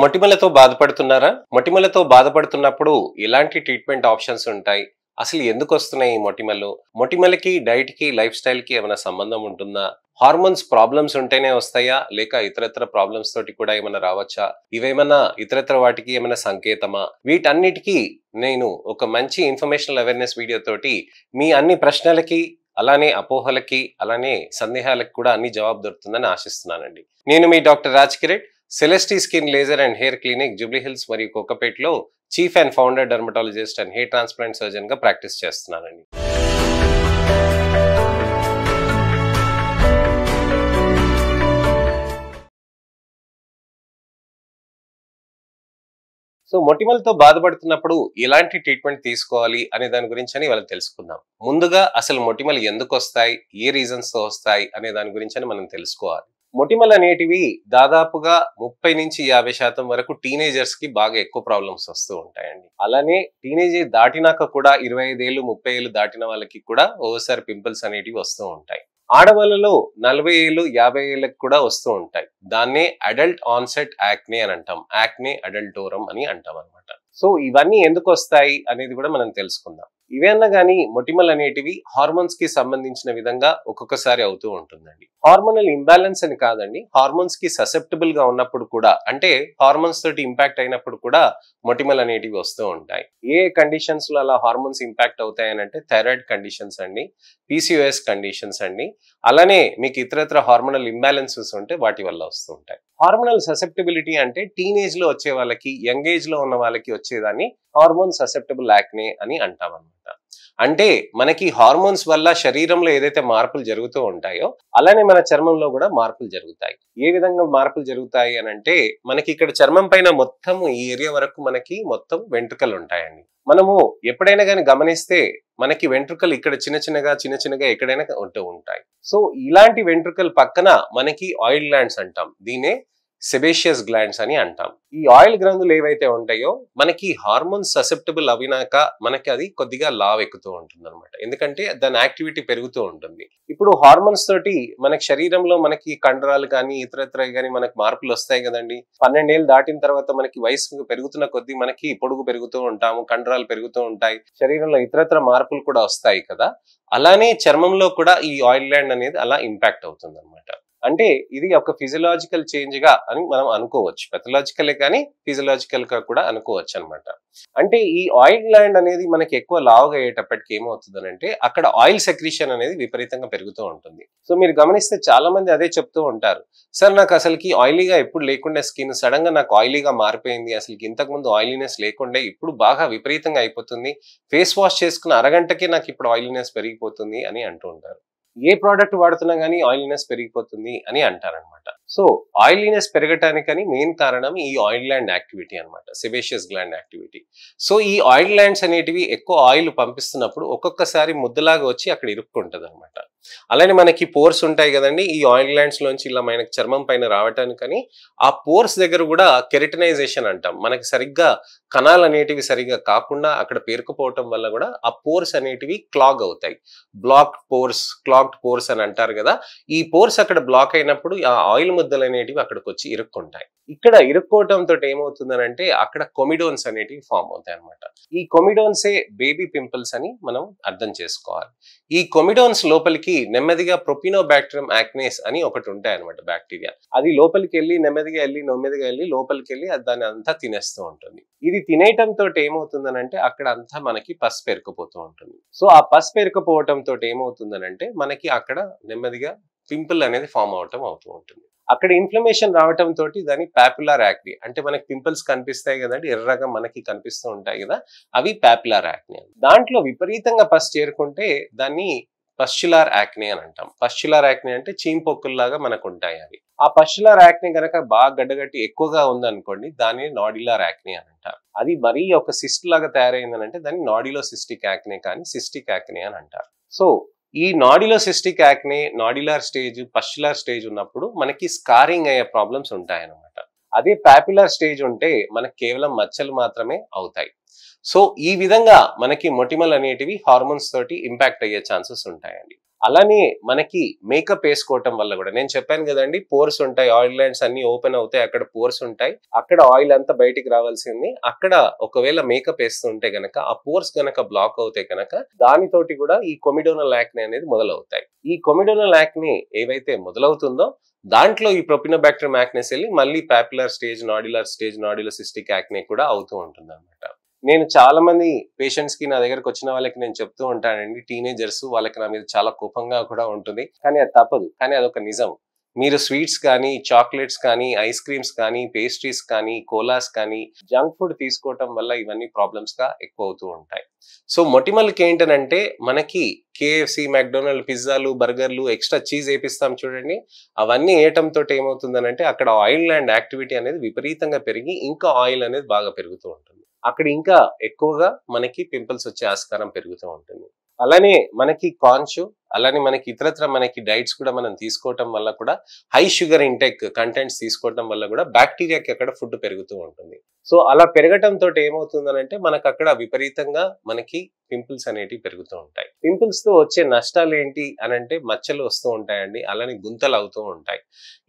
మొటిమలతో బాధపడుతున్నారా? మొటిమలతో బాధపడుతున్నప్పుడు ఎలాంటి ట్రీట్మెంట్ ఆప్షన్స్ ఉంటాయి? అసలు ఎందుకొస్తున్నాయి ఈ మొటిమలు? మొటిమలకి, డైట్‌కి, లైఫ్ స్టైల్‌కి ఏమైనా సంబంధం ఉంటుందా? హార్మోన్స్ ప్రాబ్లమ్స్ ఉంటేనే వస్తాయా? లేక ఇతరత్ర ప్రాబ్లమ్స్ తోటి కూడా ఏమైనా రావచ్చా? ఇవేమన్నా ఇతరత్ర వాటికి ఏమైనా సంకేతమా? వీటన్నిటికీ నేను ఒక మంచి ఇన్ఫర్మేషనల్ అవేర్‌నెస్ వీడియో తోటి మీ అన్ని ప్రశ్నలకి, అలానే అపోహలకి, అలానే సందేహాలకు కూడా అన్ని జవాబు దొరుకుతుందని ఆశిస్తున్నానండి. నేను మీ doctor Raj Kireet, Celestee skin laser and hair clinic Jubilee Hills మరియు కోకపేట్లో chief and founder dermatologist and hair transplant surgeon గా ప్రాక్టీస్ చేస్తున్నానండి. సో మొటిమలతో బాధపడుతున్నప్పుడు ఎలాంటి ట్రీట్మెంట్ తీసుకోవాలి అనే దాని గురించి అని వాళ్ళకి తెలుసుకుందాం. ముందుగా అసలు మొటిమలు ఎందుకు వస్తాయి, ఏ రీజన్స్ తో వస్తాయి అనే దాని గురించి అని మనం తెలుసుకోవాలి. మొటిమలు అనేటివి దాదాపుగా 30-50% వరకు టీనేజర్స్ కి బాగా ఎక్కువ ప్రాబ్లమ్స్ వస్తూ ఉంటాయండి. అలానే టీనేజ్ దాటినాక కూడా 25 ఏళ్ళు 30 ఏళ్ళు దాటిన వాళ్ళకి కూడా ఓసారి పింపుల్స్ అనేటివి వస్తూ ఉంటాయి. ఆడవాళ్ళలో 40 ఏళ్ళు 50 ఏళ్ళకి కూడా వస్తూ ఉంటాయి. దాన్నే అడల్ట్ ఆన్సెట్ యాక్నే అని అంటాం. యాక్నే అడల్టోరం అని అంటాం అనమాట. సో ఇవన్నీ ఎందుకు వస్తాయి అనేది కూడా మనం తెలుసుకుందాం. ఇవేనా కానీ మొటిమలు అనేటివి హార్మోన్స్ కి సంబంధించిన విధంగా ఒక్కొక్కసారి అవుతూ ఉంటుందండి. హార్మోనల్ ఇంబ్యాలెన్స్ అని కాదండి, హార్మోన్స్ కి ససెప్టబుల్ గా ఉన్నప్పుడు కూడా, అంటే హార్మోన్స్ తోటి ఇంపాక్ట్ అయినప్పుడు కూడా మొటిమలు అనేటివి వస్తూ ఉంటాయి. ఏ కండిషన్స్ లో అలా హార్మోన్స్ ఇంపాక్ట్ అవుతాయని అంటే థైరాయిడ్ కండిషన్స్ అండి, పీసీఓఎస్ కండిషన్స్ అండి, అలానే మీకు ఇతరత్ర హార్మోనల్ ఇంబ్యాలెన్సెస్ ఉంటే వాటి వల్ల వస్తూ ఉంటాయి. హార్మోనల్ ససెప్టబిలిటీ అంటే టీనేజ్ లో వచ్చే వాళ్ళకి, యంగ్ ఏజ్ లో ఉన్న వాళ్ళకి వచ్చేదాన్ని హార్మోన్ ససెప్టబుల్ యాక్నే అని అంటాం అనమాట. అంటే మనకి హార్మోన్స్ వల్ల శరీరంలో ఏదైతే మార్పులు జరుగుతూ ఉంటాయో అలానే మన చర్మంలో కూడా మార్పులు జరుగుతాయి. ఏ విధంగా మార్పులు జరుగుతాయి అని అంటే, మనకి ఇక్కడ చర్మం పైన మొత్తం ఈ ఏరియా వరకు మనకి మొత్తం వెంట్రుకలు ఉంటాయండి. మనము ఎప్పుడైనా కానీ గమనిస్తే మనకి వెంట్రుకలు ఇక్కడ చిన్న చిన్నగా ఎక్కడైనా ఉంటూ ఉంటాయి. సో ఇలాంటి వెంట్రుకలు పక్కన మనకి ఆయిల్ గ్లాండ్స్ అంటాం, దీనే సెబేషియస్ గ్లాండ్స్ అని అంటాం. ఈ ఆయిల్ గ్రంథులు ఏవైతే ఉంటాయో మనకి హార్మోన్స్ ససెప్టబుల్ అవినాక మనకి అది కొద్దిగా లావ్ ఎక్కుతూ ఉంటుంది అనమాట. ఎందుకంటే దాని యాక్టివిటీ పెరుగుతూ ఉంటుంది. ఇప్పుడు హార్మోన్స్ తోటి మనకి శరీరంలో మనకి కండరాలు కానీ ఇతరత్ర కానీ మనకి మార్పులు వస్తాయి కదండి. 12 ఏళ్ళు దాటిన తర్వాత మనకి వయసు పెరుగుతున్న కొద్దీ మనకి పొడుగు పెరుగుతూ ఉంటాము, కండరాలు పెరుగుతూ ఉంటాయి, శరీరంలో ఇతరత్ర మార్పులు కూడా వస్తాయి కదా. అలానే చర్మంలో కూడా ఈ ఆయిల్ గ్లాండ్ అనేది అలా ఇంపాక్ట్ అవుతుంది అనమాట. అంటే ఇది ఒక ఫిజియలాజికల్ చేంజ్ గా అని మనం అనుకోవచ్చు. పెథలాజికలే కానీ ఫిజియలాజికల్ గా కూడా అనుకోవచ్చు అనమాట. అంటే ఈ ఆయిల్ గ్లాండ్ అనేది మనకి ఎక్కువ లావుగా అయ్యేటప్పటికి ఏమవుతుంది అంటే అక్కడ ఆయిల్ సెక్రీషన్ అనేది విపరీతంగా పెరుగుతూ ఉంటుంది. సో మీరు గమనిస్తే చాలా మంది అదే చెప్తూ ఉంటారు, సార్ నాకు అసలుకి ఆయిలీగా ఎప్పుడు లేకుండా స్కిన్ సడన్ గా నాకు ఆయిలీగా మారిపోయింది, అసలుకి ఇంతకు ముందు ఆయిలీనెస్ లేకుండే ఇప్పుడు బాగా విపరీతంగా అయిపోతుంది, ఫేస్ వాష్ చేసుకున్న అరగంటకే నాకు ఇప్పుడు ఆయిలీనెస్ పెరిగిపోతుంది అని అంటూ ఉంటారు. ఏ ప్రోడక్ట్ వాడుతున్నా గానీ ఆయిలీనెస్ పెరిగిపోతుంది అని అంటారనమాట. సో ఆయిలీనెస్ పెరగటానికని మెయిన్ కారణం ఈ ఆయిల్ గ్లాండ్ యాక్టివిటీ అనమాట, సెబేషియస్ గ్లాండ్ యాక్టివిటీ. సో ఈ ఆయిల్ గ్లాండ్స్ అనేటివి ఎక్కువ ఆయిల్ పంపిస్తున్నప్పుడు ఒక్కొక్కసారి ముద్దలాగా వచ్చి అక్కడ ఇరుక్కుంటది అనమాట. అలానే మనకి పోర్స్ ఉంటాయి కదండి, ఈ ఆయిల్ గ్లాండ్స్ లోంచి ఇలా మనకి చర్మం పైన రావటానికని ఆ పోర్స్ దగ్గర కూడా కెరటనైజేషన్ అంటాం, మనకి సరిగ్గా కణాలు అనేటివి సరిగ్గా కాకుండా అక్కడ పేరుకుపోవటం వల్ల కూడా ఆ పోర్స్ అనేటివి క్లాగ్ అవుతాయి. క్లాగ్డ్ పోర్స్ అని అంటారు కదా. ఈ పోర్స్ అక్కడ బ్లాక్ అయినప్పుడు ఆ ఆయిల్ ముద్దలు అనేటివి అక్కడికి వచ్చి ఇరుక్కుంటాయి. ఇక్కడ ఇరుక్కోవటంతో ఏమవుతుందని అంటే అక్కడ కొమిడోన్స్ అనేటివి ఫామ్ అవుతాయి అనమాట. ఈ కొమిడోన్సే బేబీ పింపుల్స్ అని మనం అర్థం చేసుకోవాలి. ఈ కొమిడోన్స్ లోపలికి నెమ్మదిగా ప్రొపినోబాక్టీరియం యాక్నేస్ అని ఒకటి ఉంటాయి అనమాట, బ్యాక్టీరియా. అది లోపలికి వెళ్ళి నెమ్మదిగా వెళ్ళి లోపలికి వెళ్ళి దాన్ని అంతా తినేస్తూ ఉంటుంది. ఇది తినేయటంతో ఏమవుతుందని అంటే అక్కడ అంతా మనకి పసు పెరుకుపోతూ ఉంటుంది. సో ఆ పసు పెరుకుపోవటంతో ఏమవుతుందనంటే మనకి అక్కడ నెమ్మదిగా పింపుల్ అనేది ఫామ్ అవటం అవుతూ ఉంటుంది. అక్కడ ఇన్ఫ్లమేషన్ రావటం తోటి దాన్ని పాపులార్ యాక్నే, అంటే మనకి పింపుల్స్ కనిపిస్తాయి కదండి, ఎర్రగా మనకి కనిపిస్తూ ఉంటాయి కదా, అవి పాపులార్ యాక్నే. దాంట్లో విపరీతంగా పసు చేరుకుంటే దాన్ని పస్చులార్ యాక్నే అని అంటాం. పస్చులార్ యాక్నే అంటే చీంపొక్కుల్లాగా మనకు ఉంటాయి అవి. ఆ పస్చులార్ యాక్నే కనుక బాగా గడ్డగట్టి ఎక్కువగా ఉందనుకోండి దాన్ని నాడ్యులార్ యాక్నే అని అంటారు. అది మరీ ఒక సిస్ట్ లాగా తయారైందని అంటే దాన్ని నాడ్యులో సిస్టిక్ యాక్నే కానీ సిస్టిక్ యాక్నే అని అంటారు. సో ఈ nodulo cystic acne, nodular stage, pustular stage ఉన్నప్పుడు మనకి స్కారింగ్ అయ్యే ప్రాబ్లమ్స్ ఉంటాయన్నమాట. అదే పాపులార్ స్టేజ్ ఉంటే మనకి కేవలం మచ్చలు మాత్రమే అవుతాయి. సో ఈ విధంగా మనకి మొటిమలు అనేటివి హార్మోన్స్ తోటి ఇంపాక్ట్ అయ్యే ఛాన్సెస్ ఉంటాయండి. అలానే మనకి మేకప్ వేసుకోవటం వల్ల కూడా నేను చెప్పాను కదండి, పోర్స్ ఉంటాయి, ఆయిల్ గ్లాండ్స్ అన్ని ఓపెన్ అవుతాయి, అక్కడ పోర్స్ ఉంటాయి, అక్కడ ఆయిల్ అంతా బయటికి రావాల్సింది. అక్కడ ఒకవేళ మేకప్ వేస్తుంటే గనక ఆ పోర్స్ గనక బ్లాక్ అవుతే గనక దానితోటి కూడా ఈ కొమిడోనల్ యాక్నే అనేది మొదలవుతాయి. ఈ కొమిడోనల్ యాక్నే ఏవైతే మొదలవుతుందో దాంట్లో ఈ ప్రొపినోబాక్టీరియం యాక్నెస్ వెళ్ళి మళ్ళీ papular stage, nodular stage, nodulocystic acne కూడా అవుతూ ఉంటుంది అనమాట. నేను చాలా మంది పేషెంట్స్ కి నా దగ్గరకు వచ్చిన వాళ్ళకి నేను చెప్తూ ఉంటానండి, టీనేజర్స్, వాళ్ళకి నా మీద చాలా కోపంగా కూడా ఉంటుంది, కానీ అది తప్పదు. కానీ అదొక నిజం. మీరు స్వీట్స్ కానీ, చాక్లెట్స్ కానీ, ఐస్ క్రీమ్స్ కానీ, పేస్ట్రీస్ కానీ, కోలాస్ కానీ, జంక్ ఫుడ్ తీసుకోవటం వల్ల ఇవన్నీ ప్రాబ్లమ్స్ గా ఎక్కువ అవుతూ ఉంటాయి. సో మొటిమలకి ఏంటనంటే మనకి కేఎఫ్సి, మెక్డొనాల్డ్, పిజ్జాలు, బర్గర్లు, ఎక్స్ట్రా చీజ్ వేపిస్తాం చూడండి, అవన్నీ వేయటంతో ఏమవుతుందనంటే అక్కడ ఆయిల్ ల్యాండ్ యాక్టివిటీ అనేది విపరీతంగా పెరిగి ఇంకా ఆయిల్ అనేది బాగా పెరుగుతూ ఉంటుంది. అక్కడ ఇంకా ఎక్కువగా మనకి పింపుల్స్ వచ్చే ఆస్కారం పెరుగుతూ ఉంటుంది. అలానే మనకి కాన్షు, అలానే మనకి ఇతరత్ర మనకి డైట్స్ కూడా మనం తీసుకోవటం వల్ల కూడా హై షుగర్ ఇంటెక్ కంటెంట్స్ తీసుకోవటం వల్ల కూడా బ్యాక్టీరియాకి అక్కడ ఫుడ్ పెరుగుతూ ఉంటుంది. సో అలా పెరగటంతో ఏమవుతుందనంటే మనకు అక్కడ విపరీతంగా మనకి పింపుల్స్ అనేటివి పెరుగుతూ ఉంటాయి. పింపుల్స్ తో వచ్చే నష్టాలు ఏంటి అనంటే మచ్చలు వస్తూ ఉంటాయండి, అలానే గుంతలు అవుతూ ఉంటాయి.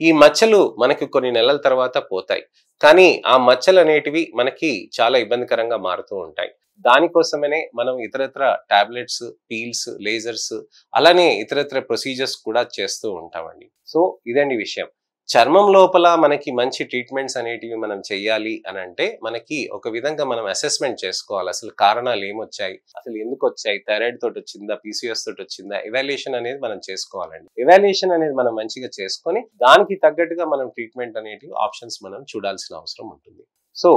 ఈ మచ్చలు మనకి కొన్ని నెలల తర్వాత పోతాయి, కానీ ఆ మచ్చలు అనేటివి మనకి చాలా ఇబ్బందికరంగా మారుతూ ఉంటాయి. దానికోసమనే మనం ఇతరత్ర టాబ్లెట్స్, పీల్స్, లేజర్స్, అలానే ఇతరత్ర ప్రొసీజర్స్ కూడా చేస్తూ ఉంటామండి. సో ఇదండి విషయం. చర్మం లోపల మనకి మంచి ట్రీట్మెంట్స్ అనేటివి మనం చెయ్యాలి అని అంటే మనకి ఒక విధంగా మనం అసెస్మెంట్ చేసుకోవాలి. అసలు కారణాలు ఏమొచ్చాయి, అసలు ఎందుకు వచ్చాయి, థైరాయిడ్ తోటి వచ్చిందా, పీసీఓఎస్ తోటి వచ్చిందా, ఎవాల్యుయేషన్ అనేది మనం చేసుకోవాలండి. ఎవాల్యుయేషన్ అనేది మనం మంచిగా చేసుకొని దానికి తగ్గట్టుగా మనం ట్రీట్మెంట్ అనేటివి ఆప్షన్స్ మనం చూడాల్సిన అవసరం ఉంటుంది. సో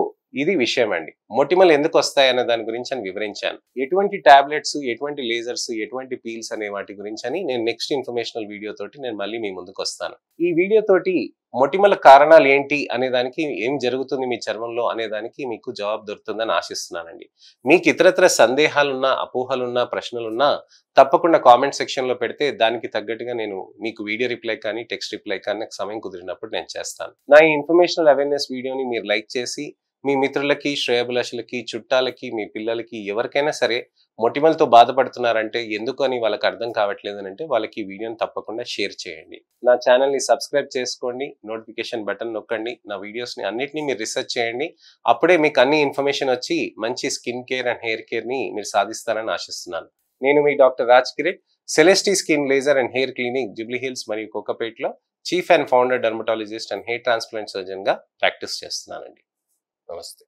ఇది విషయం అండి. మొటిమలు ఎందుకు వస్తాయి అనే దాని గురించి అని వివరించాను. ఎటువంటి టాబ్లెట్స్, ఎటువంటి లేజర్స్, ఎటువంటి పీల్స్ అనే వాటి గురించి అని నేను నెక్స్ట్ ఇన్ఫర్మేషనల్ వీడియో తోటి నేను మళ్ళీ మీ ముందుకు వస్తాను. ఈ వీడియో తోటి మొటిమల కారణాలు ఏంటి అనే దానికి, ఏం జరుగుతుంది మీ చర్మంలో అనే దానికి మీకు జవాబు దొరుకుతుందని ఆశిస్తున్నానండి. మీకు ఇతరత్ర సందేహాలున్నా, అపోహలున్నా, ప్రశ్నలున్నా తప్పకుండా కామెంట్ సెక్షన్ లో పెడితే దానికి తగ్గట్టుగా నేను మీకు వీడియో రిప్లై కానీ, టెక్స్ట్ రిప్లై కానీ నాకు సమయం కుదిరినప్పుడు నేను చేస్తాను. నా ఈ ఇన్ఫర్మేషనల్ అవేర్నెస్ వీడియోని మీరు లైక్ చేసి మీ మిత్రులకి, శ్రేయోభిలాషులకి, చుట్టాలకి, మీ పిల్లలకి ఎవరికైనా సరే మొటిమలతో బాధపడుతున్నారంటే ఎందుకు అని వాళ్ళకి అర్థం కావట్లేదు అంటే వాళ్ళకి ఈ వీడియోని తప్పకుండా షేర్ చేయండి. నా ఛానల్ని సబ్స్క్రైబ్ చేసుకోండి, నోటిఫికేషన్ బటన్ నొక్కండి, నా వీడియోస్ని అన్నిటినీ మీరు రిసర్చ్ చేయండి. అప్పుడే మీకు అన్ని ఇన్ఫర్మేషన్ వచ్చి మంచి స్కిన్ కేర్ అండ్ హెయిర్ కేర్ని మీరు సాధిస్తారని ఆశిస్తున్నాను. నేను మీ doctor Raj Kireet, Celestee skin laser and hair clinic, Jubilee Hills మరియు కోకాపేట్లో chief and founder dermatologist and hair transplant సర్జన్గా ప్రాక్టీస్ చేస్తున్నానండి. నమస్తే.